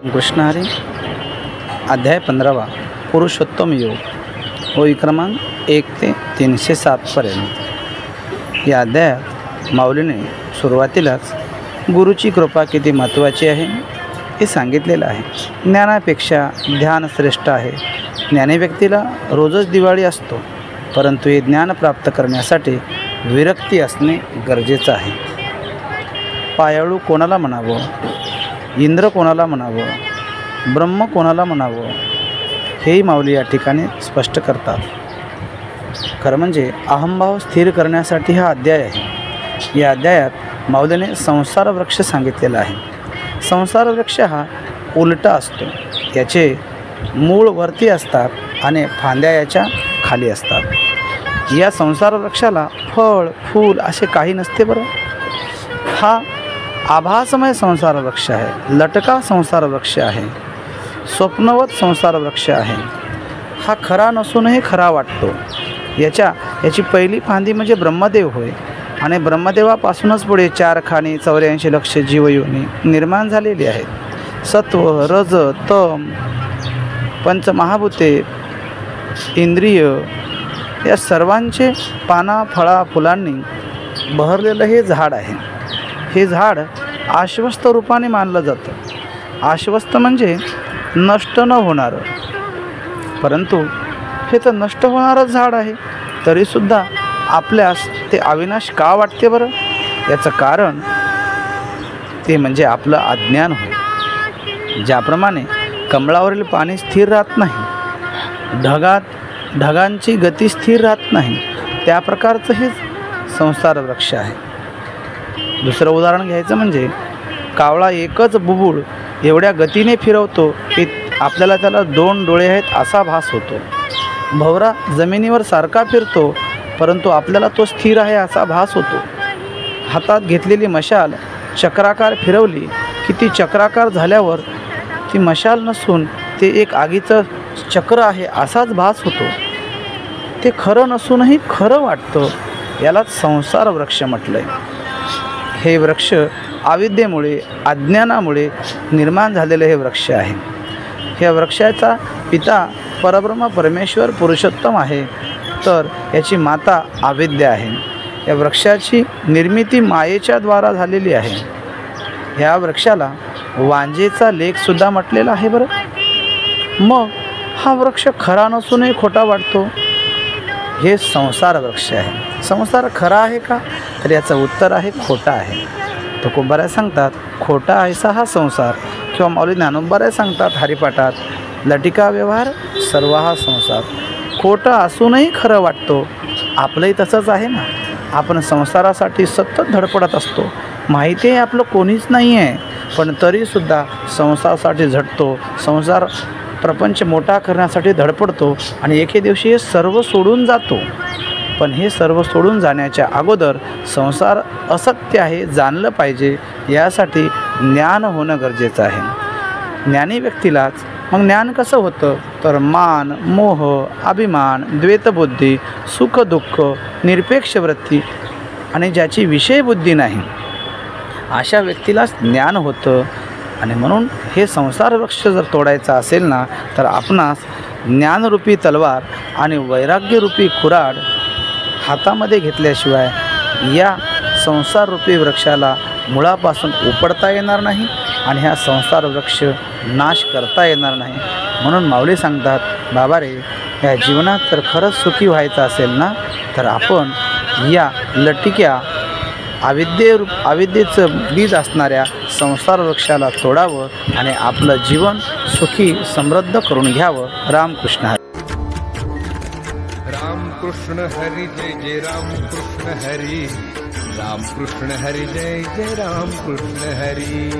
कृष्ण हरी अध्याय 15 पुरुषोत्तम योग ओळी क्रमांक 1 ते 307 पर्यंत। या अध्यायात माऊलीने सुरुवातीलाच गुरुची कृपा किती महत्त्वाची आहे हे सांगितलेलं आहे। ज्ञानापेक्षा ध्यान श्रेष्ठ आहे। ज्ञानी व्यक्तीला रोजच दिवाळी असतो, परंतु हे ज्ञान प्राप्त करण्यासाठी विरक्ती असणे गरजेचं आहे। पायाळू कोणाला म्हणावं, इंद्र कोणाला म्हणावं, ब्रह्म कोणाला म्हणावं, हेही माऊली या ठिकाणी स्पष्ट करतात। खरं म्हणजे अहंभाव स्थिर करण्यासाठी हा अध्याय आहे। या अध्यायात माऊलीने संसार वृक्ष सांगितलेला आहे। संसार वृक्ष हा उलटा असतो, याचे मूळ वरती असतात आणि फांद्या याच्या खाली असतात। या संसार वृक्षाला फळ फूल असे काही नसते बरं। हा आभासमय संसार वृक्ष आहे, लटका संसार वृक्ष आहे, स्वप्नवत संसार वृक्ष आहे। हा खरा नसूनही खरा वाटतो। याची पहिली फांदी म्हणजे ब्रह्मदेव होय, आणि ब्रह्मदेवापासूनच पुढे 4 खाणी 84 लक्ष जीवयोनी निर्माण झालेली आहेत। सत्व रज तम पंचमहाभूते इंद्रिय या सर्वांचे पाना फळा फुलांनी बहरलेलं हे झाड आहे। हे झाड आश्वस्त रूपाने मानलं जातं। आश्वस्त म्हणजे नष्ट न होणारं, परंतु हे तर नष्ट होणारं झाड आहे, तरीसुद्धा आपल्यास ते अविनाश का वाटते बरं? याचं कारण ते म्हणजे आपलं अज्ञान होय। ज्याप्रमाणे कमळावरील पाणी स्थिर राहत नाही, ढगांची गती स्थिर राहत नाही, त्या प्रकारचं हे संसार वृक्ष आहे। दुसरं उदाहरण घ्यायचं म्हणजे कावळा एकच बुबुळ एवढ्या गतीने फिरवतो की आपल्याला त्याला 2 डोळे आहेत असा भास होतो। भवरा जमिनीवर सारखा फिरतो, परंतु आपल्याला तो स्थिर आहे असा भास होतो। हातात घेतलेली मशाल चक्राकार फिरवली की ती चक्राकार झाल्यावर ती मशाल नसून ते एक आगीचं चक्र आहे असाच भास होतो। ते खरं नसूनही खरं वाटतं, यालाच संसार वृक्ष म्हटलं आहे। हे वृक्ष अविद्येमुळे अज्ञानामुळे निर्माण झालेले हे वृक्ष आहे। ह्या वृक्षाचा पिता परब्रह्म परमेश्वर पुरुषोत्तम आहे, तर याची माता अविद्या आहे। या वृक्षाची निर्मिती मायेच्या द्वारा झालेली आहे। ह्या वृक्षाला वांजेचा लेखसुद्धा म्हटलेला आहे बरं। मग हा वृक्ष खरा नसूनही खोटा वाटतो, हे संसार वृक्ष आहे। संसार खरा आहे का? तर याचं उत्तर आहे खोटा आहे। तुकोबाराय सांगतात खोटा ऐसा हा संसार, किंवा माऊली ज्ञानोबाराय सांगतात हरिपाठात लटिका व्यवहार सर्व हा संसार। खोटं असूनही खरं वाटतो। आपलंही तसंच आहे ना। आपण संसारासाठी सतत धडपडत असतो, माहिती आहे आपलं कोणीच नाही आहे, पण तरीसुद्धा संसारासाठी झटतो, संसार प्रपंच मोठा करण्यासाठी धडपडतो, आणि एके दिवशी हे सर्व सोडून जातो। पण हे सर्व सोडून जाण्याच्या अगोदर संसार असत्य आहे जाणलं पाहिजे। यासाठी ज्ञान होणं गरजेचं आहे। ज्ञानी व्यक्तीलाच मग ज्ञान कसं होतं? तर मान मोह अभिमान द्वैतबुद्धी सुख दुःख निरपेक्ष वृत्ती आणि ज्याची विषयबुद्धी नाही अशा व्यक्तीलाच ज्ञान होतं। आणि म्हणून हे संसार वृक्ष जर तोडायचा असेल ना, तर आपणास ज्ञानरूपी तलवार आणि वैराग्यरूपी कुऱ्हाड हातामध्ये घेतल्याशिवाय या संसाररूपी वृक्षाला मुळापासून उपडता येणार नाही, आणि हा संसार वृक्ष नाश करता येणार नाही। म्हणून माऊली सांगतात, बाबा रे, या जीवनात तर सुखी व्हायचं असेल ना, तर आपण या लटिक्या अविद्येचं बीज असणाऱ्या संसार वृक्षाला तोडावं आणि आपलं जीवन सुखी समृद्ध करून घ्यावं। रामकृष्ण हरी। रामकृष्ण हरी जय जय रामकृष्ण हरी, रामकृष्ण हरी जय जय रामकृष्ण हरी।